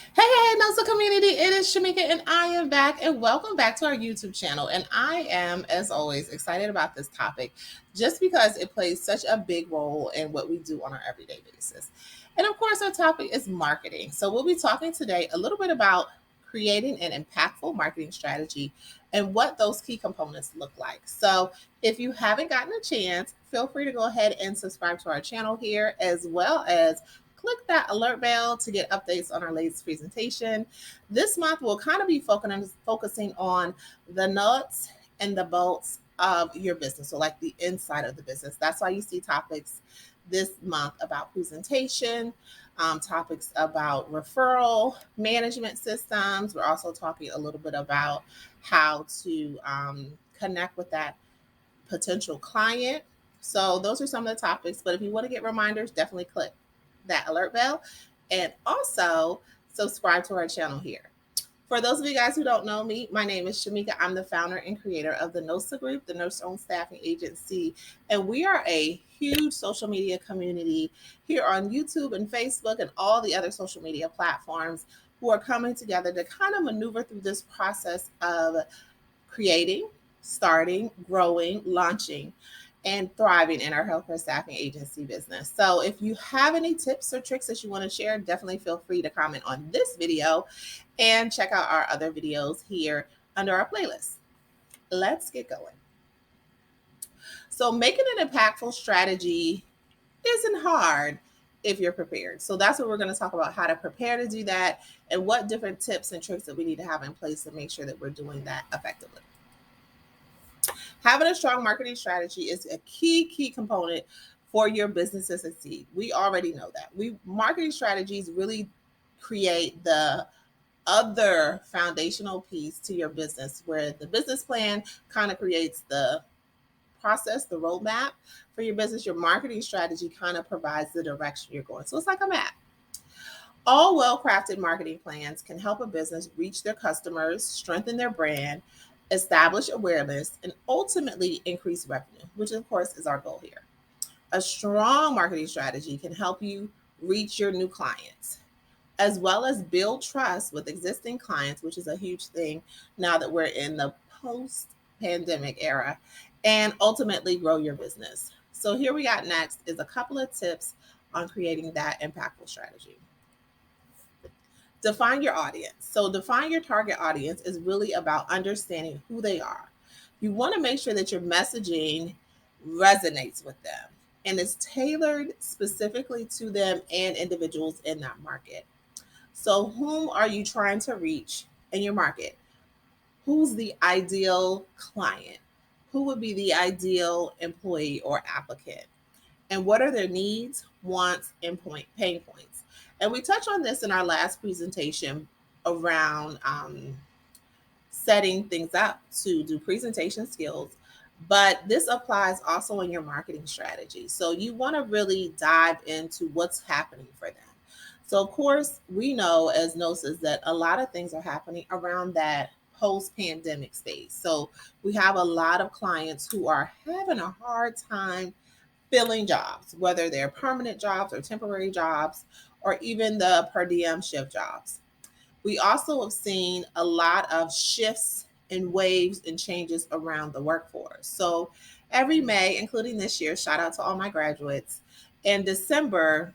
Hey, Nosa community, it is Shamika and I am back and welcome back to our YouTube channel. And I am, as always, excited about this topic just because it plays such a big role in what we do on our everyday basis. And of course, our topic is marketing. So we'll be talking today a little bit about creating an impactful marketing strategy and what those key components look like. So if you haven't gotten a chance, feel free to go ahead and subscribe to our channel here as well as click that alert bell to get updates on our latest presentation. This month, we'll kind of be focusing on the nuts and the bolts of your business, so like the inside of the business. That's why you see topics this month about presentation, topics about referral management systems. We're also talking a little bit about how to connect with that potential client. So those are some of the topics. But if you want to get reminders, definitely click that alert bell and also subscribe to our channel here. For those of you guys who don't know me, my name is Shamika. I'm the founder and creator of the NOSA Group, the Nurse Owned Staffing Agency. And we are a huge social media community here on YouTube and Facebook and all the other social media platforms who are coming together to kind of maneuver through this process of creating, starting, growing, launching, and thriving in our healthcare staffing agency business. So if you have any tips or tricks that you want to share, definitely feel free to comment on this video and check out our other videos here under our playlist. Let's get going. So making an impactful strategy isn't hard if you're prepared. So that's what we're going to talk about, how to prepare to do that and what different tips and tricks that we need to have in place to make sure that we're doing that effectively. Having a strong marketing strategy is a key component for your business to succeed. We already know that. Marketing strategies really create the other foundational piece to your business, where the business plan kind of creates the process, the roadmap for your business. Your marketing strategy kind of provides the direction you're going. So it's like a map. All well crafted marketing plans can help a business reach their customers, strengthen their brand, establish awareness, and ultimately increase revenue, which of course is our goal here. A strong marketing strategy can help you reach your new clients, as well as build trust with existing clients, which is a huge thing now that we're in the post pandemic era, and ultimately grow your business. So, here we got next is a couple of tips on creating that impactful strategy. Define your audience. So, define your target audience is really about understanding who they are. You want to make sure that your messaging resonates with them and is tailored specifically to them and individuals in that market. So, whom are you trying to reach in your market? Who's the ideal client? Who would be the ideal employee or applicant? And what are their needs, wants, and pain points? And we touched on this in our last presentation around setting things up to do presentation skills. But this applies also in your marketing strategy. So you want to really dive into what's happening for them. So, of course, we know as nurses that a lot of things are happening around that post pandemic space. So, we have a lot of clients who are having a hard time filling jobs, whether they're permanent jobs or temporary jobs, or even the per diem shift jobs. We also have seen a lot of shifts and waves and changes around the workforce. So every May, including this year, shout out to all my graduates, in December,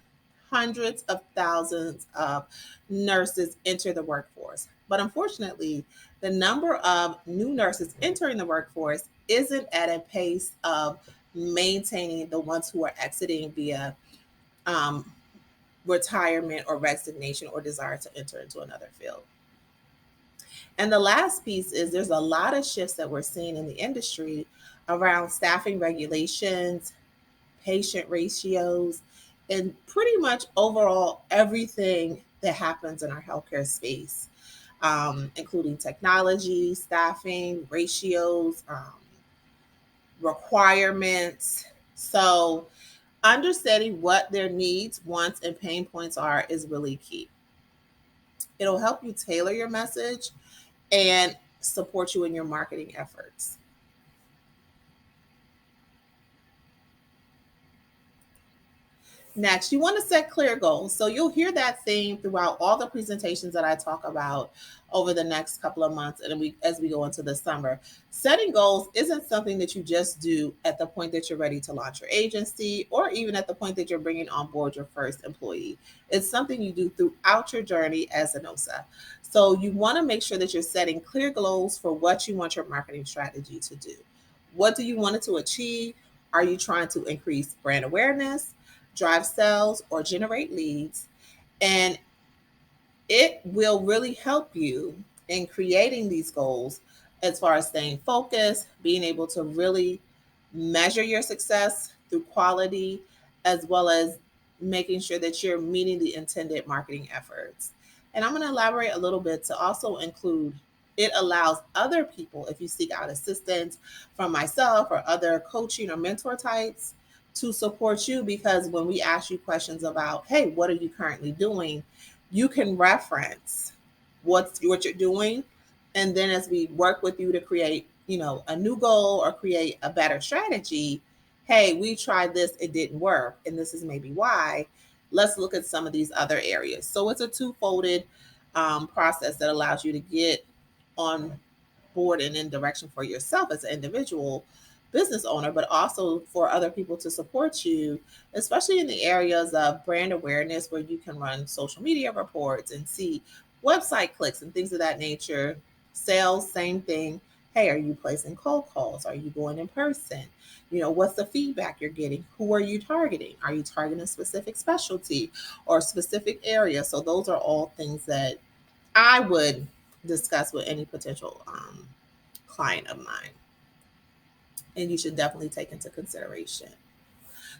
hundreds of thousands of nurses enter the workforce. But unfortunately, the number of new nurses entering the workforce isn't at a pace of maintaining the ones who are exiting via um, retirement or resignation or desire to enter into another field. And the last piece is there's a lot of shifts that we're seeing in the industry around staffing regulations, patient ratios, and pretty much overall everything that happens in our healthcare space, including technology, staffing, ratios, requirements. So, understanding what their needs, wants, and pain points are is really key. It'll help you tailor your message and support you in your marketing efforts. Next, you want to set clear goals. So you'll hear that theme throughout all the presentations that I talk about over the next couple of months and as we go into the summer. Setting goals isn't something that you just do at the point that you're ready to launch your agency or even at the point that you're bringing on board your first employee. It's something you do throughout your journey as an OSA. So you want to make sure that you're setting clear goals for what you want your marketing strategy to do. What do you want it to achieve? Are you trying to increase brand awareness, drive sales, or generate leads? And it will really help you in creating these goals as far as staying focused, being able to really measure your success through quality, as well as making sure that you're meeting the intended marketing efforts. And I'm going to elaborate a little bit to also include it allows other people, if you seek out assistance from myself or other coaching or mentor types, to support you because when we ask you questions about, hey, what are you currently doing? You can reference what you're doing, and then as we work with you to create a new goal or create a better strategy, hey, we tried this, it didn't work, and this is maybe why. Let's look at some of these other areas. So it's a two-folded process that allows you to get on board and in direction for yourself as an individual business owner, but also for other people to support you, especially in the areas of brand awareness where you can run social media reports and see website clicks and things of that nature. Sales, same thing. Hey, are you placing cold calls? Are you going in person? What's the feedback you're getting? Who are you targeting? Are you targeting a specific specialty or specific area? So those are all things that I would discuss with any potential client of mine, and you should definitely take into consideration.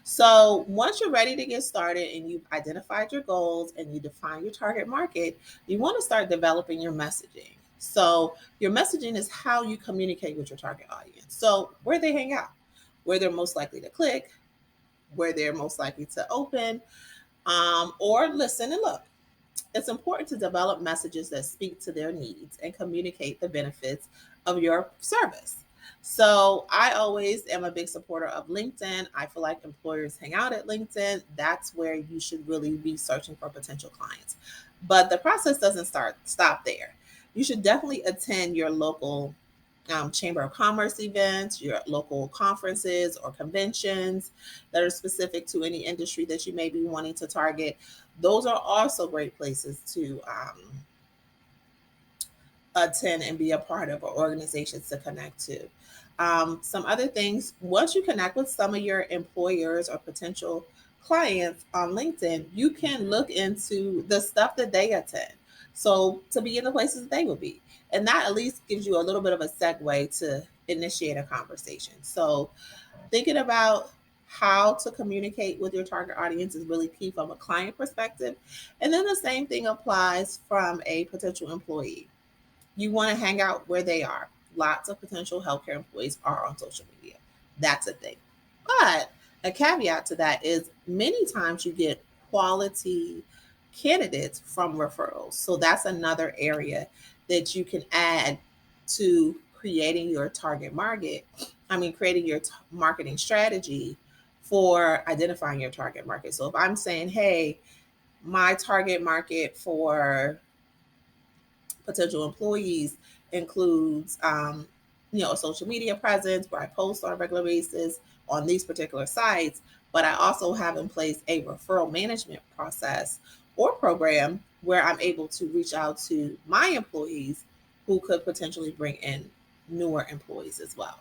So once you're ready to get started and you've identified your goals and you define your target market, you want to start developing your messaging. So your messaging is how you communicate with your target audience. So where they hang out, where they're most likely to click, where they're most likely to open, or listen and look. It's important to develop messages that speak to their needs and communicate the benefits of your service. So, I always am a big supporter of LinkedIn. I feel like employers hang out at LinkedIn. That's where you should really be searching for potential clients. But the process doesn't stop there. You should definitely attend your local Chamber of Commerce events, your local conferences or conventions that are specific to any industry that you may be wanting to target. Those are also great places to attend and be a part of, or organizations to connect to. Some other things, once you connect with some of your employers or potential clients on LinkedIn, you can look into the stuff that they attend. So to be in the places that they will be. And that at least gives you a little bit of a segue to initiate a conversation. So thinking about how to communicate with your target audience is really key from a client perspective. And then the same thing applies from a potential employee. You want to hang out where they are. Lots of potential healthcare employees are on social media. That's a thing. But a caveat to that is many times you get quality candidates from referrals. So that's another area that you can add to creating your target market. Creating your marketing strategy for identifying your target market. So if I'm saying, hey, my target market for potential employees includes a social media presence where I post on a regular basis on these particular sites, but I also have in place a referral management process or program where I'm able to reach out to my employees who could potentially bring in newer employees as well.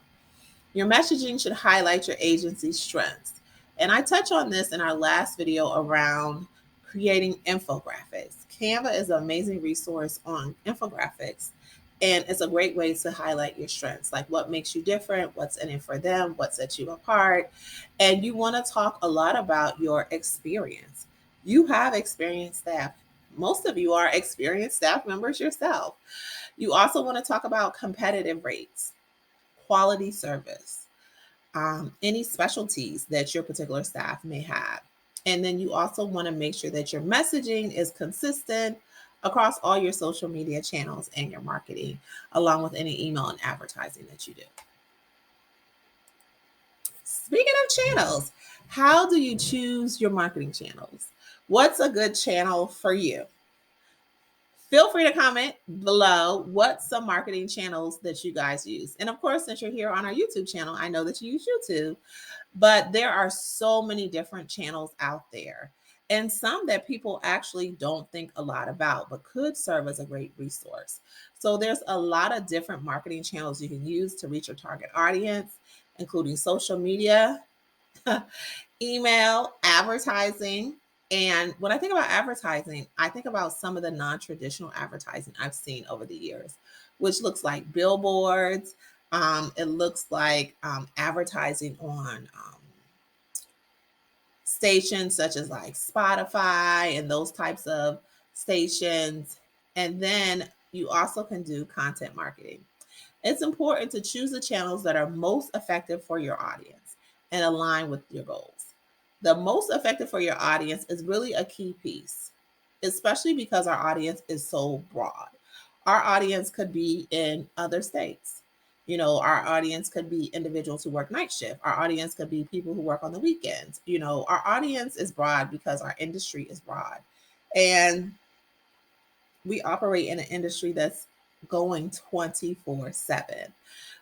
Your messaging should highlight your agency's strengths. And I touch on this in our last video around creating infographics. Canva is an amazing resource on infographics, and it's a great way to highlight your strengths, like what makes you different, what's in it for them, what sets you apart. And you want to talk a lot about your experience. You have experienced staff. Most of you are experienced staff members yourself. You also want to talk about competitive rates, quality service, any specialties that your particular staff may have. And then you also want to make sure that your messaging is consistent across all your social media channels and your marketing, along with any email and advertising that you do. Speaking of channels, How do you choose your marketing channels? What's a good channel for you? Feel free to comment below what's some marketing channels that you guys use. And of course, since you're here on our YouTube channel, I know that you use YouTube, but there are so many different channels out there, and some that people actually don't think a lot about, but could serve as a great resource. So there's a lot of different marketing channels you can use to reach your target audience, including social media, email, advertising. And when I think about advertising, I think about some of the non-traditional advertising I've seen over the years, which looks like billboards. It looks like advertising on stations such as like Spotify and those types of stations. And then you also can do content marketing. It's important to choose the channels that are most effective for your audience and align with your goals. The most effective for your audience is really a key piece, especially because our audience is so broad. Our audience could be in other states. Our audience could be individuals who work night shift. Our audience could be people who work on the weekends. Our audience is broad because our industry is broad. And we operate in an industry that's going 24/7.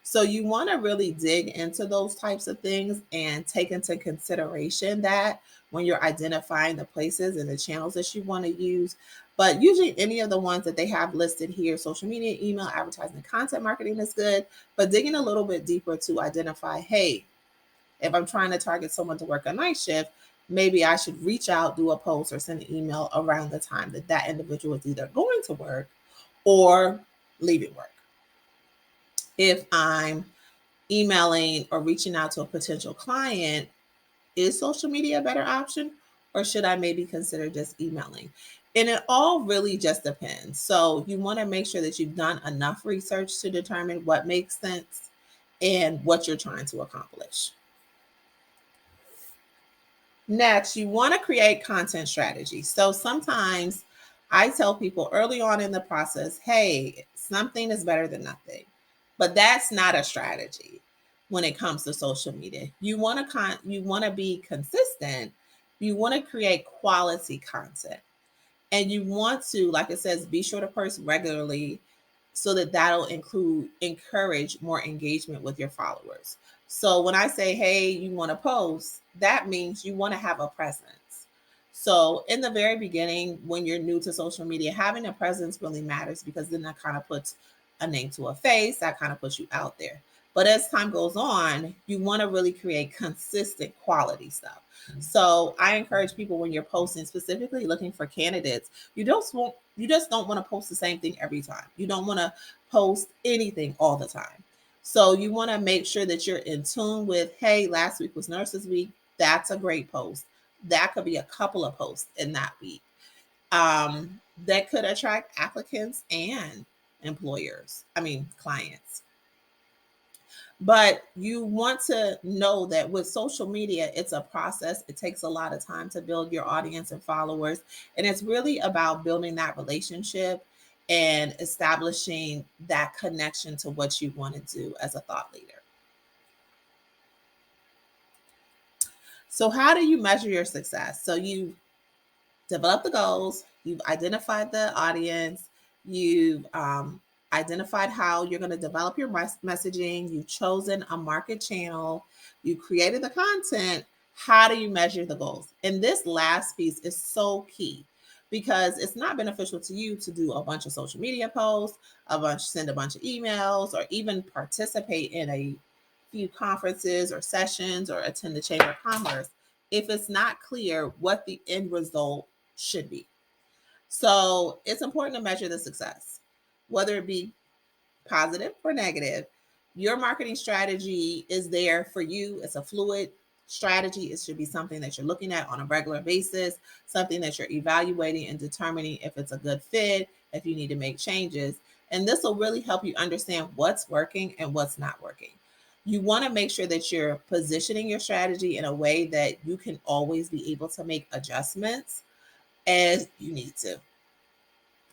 So you want to really dig into those types of things and take into consideration that when you're identifying the places and the channels that you want to use. But usually, any of the ones that they have listed here, social media, email, advertising, content marketing is good. But digging a little bit deeper to identify, hey, if I'm trying to target someone to work a night shift, maybe I should reach out, do a post, or send an email around the time that that individual is either going to work or leaving work. If I'm emailing or reaching out to a potential client, is social media a better option, or should I maybe consider just emailing? And it all really just depends. So you want to make sure that you've done enough research to determine what makes sense and what you're trying to accomplish. Next, you want to create content strategy. So sometimes I tell people early on in the process, hey, something is better than nothing. But that's not a strategy when it comes to social media. You want to be consistent. You want to create quality content. And you want to, like it says, be sure to post regularly so that that'll encourage more engagement with your followers. So when I say, hey, you want to post, that means you want to have a presence. So in the very beginning, when you're new to social media, having a presence really matters, because then that kind of puts a name to a face, that kind of puts you out there. But as time goes on, you want to really create consistent quality stuff. So I encourage people, when you're posting, specifically looking for candidates, you just don't want to post the same thing every time. You don't want to post anything all the time. So you want to make sure that you're in tune with, hey, last week was Nurses Week. That's a great post. That could be a couple of posts in that week. That could attract applicants and clients. But you want to know that with social media, it's a process. It takes a lot of time to build your audience and followers. And it's really about building that relationship and establishing that connection to what you want to do as a thought leader. So, how do you measure your success? So, you develop the goals, you've identified the audience, you've identified how you're going to develop your messaging, you've chosen a market channel, you created the content. How do you measure the goals? And this last piece is so key, because it's not beneficial to you to do a bunch of social media posts, send a bunch of emails, or even participate in a few conferences or sessions or attend the Chamber of Commerce if it's not clear what the end result should be. So it's important to measure the success, whether it be positive or negative. Your marketing strategy is there for you. It's a fluid strategy. It should be something that you're looking at on a regular basis, something that you're evaluating and determining if it's a good fit, if you need to make changes. And this will really help you understand what's working and what's not working. You want to make sure that you're positioning your strategy in a way that you can always be able to make adjustments as you need to.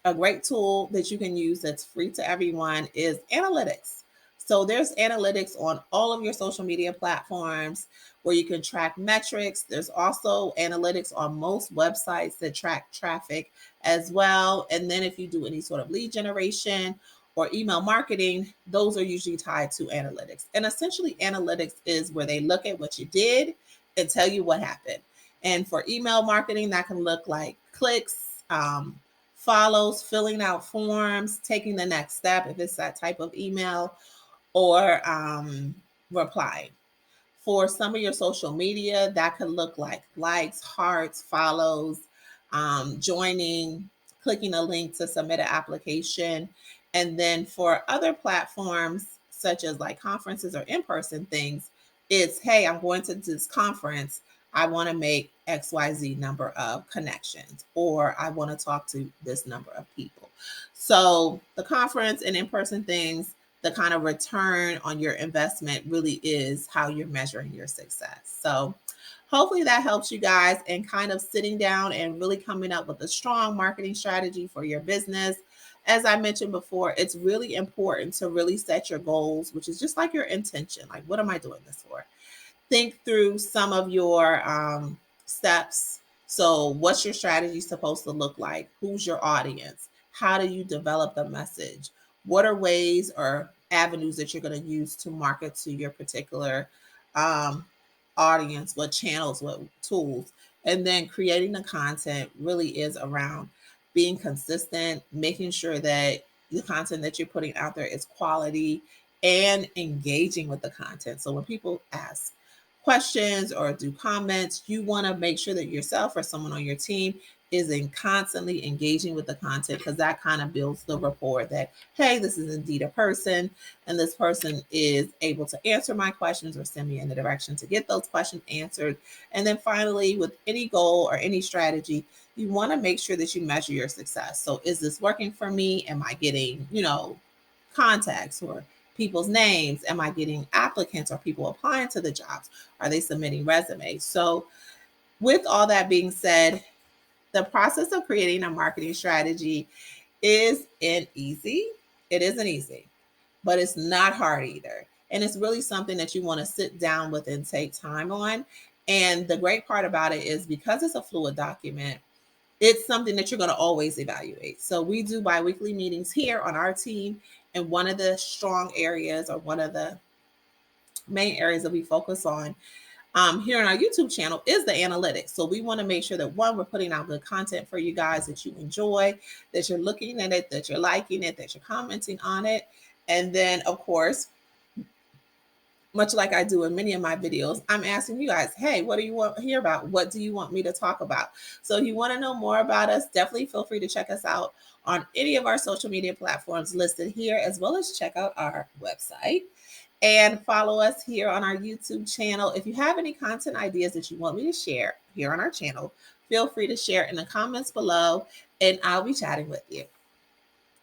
A great tool that you can use that's free to everyone is analytics. So there's analytics on all of your social media platforms where you can track metrics. There's also analytics on most websites that track traffic as well. And then if you do any sort of lead generation or email marketing, those are usually tied to analytics. And essentially, analytics is where they look at what you did and tell you what happened. And for email marketing, that can look like clicks, follows, filling out forms, taking the next step if it's that type of email, or replying. For some of your social media, that could look like likes, hearts, follows, joining, clicking a link to submit an application. And then for other platforms, such as like conferences or in person things, it's hey, I'm going to this conference. I want to make XYZ number of connections, or I want to talk to this number of people. So the conference and in person things, the kind of return on your investment really is how you're measuring your success. So hopefully that helps you guys in kind of sitting down and really coming up with a strong marketing strategy for your business. As I mentioned before, it's really important to really set your goals, which is just like your intention. Like, what am I doing this for? Think through some of your steps. So, what's your strategy supposed to look like? Who's your audience? How do you develop the message? What are ways or avenues that you're going to use to market to your particular um, audience? What channels, what tools? And then creating the content really is around being consistent, making sure that the content that you're putting out there is quality and engaging with the content. So when people ask questions or do comments, you want to make sure that yourself or someone on your team is in constantly engaging with the content, because that kind of builds the rapport that, hey, this is indeed a person and this person is able to answer my questions or send me in the direction to get those questions answered. And then finally, with any goal or any strategy, you want to make sure that you measure your success. So is this working for me? Am I getting, contacts or people's names? Am I getting applicants or people applying to the jobs? Are they submitting resumes? So with all that being said, the process of creating a marketing strategy isn't easy. It isn't easy, but it's not hard either. And it's really something that you want to sit down with and take time on. And the great part about it is because it's a fluid document, it's something that you're going to always evaluate. So we do biweekly meetings here on our team. And one of the strong areas or one of the main areas that we focus on here on our YouTube channel is the analytics. So we want to make sure that one, we're putting out good content for you guys that you enjoy, that you're looking at it, that you're liking it, that you're commenting on it. And then, of course, much like I do in many of my videos, I'm asking you guys, hey, what do you want to hear about? What do you want me to talk about? So if you want to know more about us, definitely feel free to check us out on any of our social media platforms listed here, as well as check out our website and follow us here on our YouTube channel. If you have any content ideas that you want me to share here on our channel, feel free to share in the comments below, and I'll be chatting with you.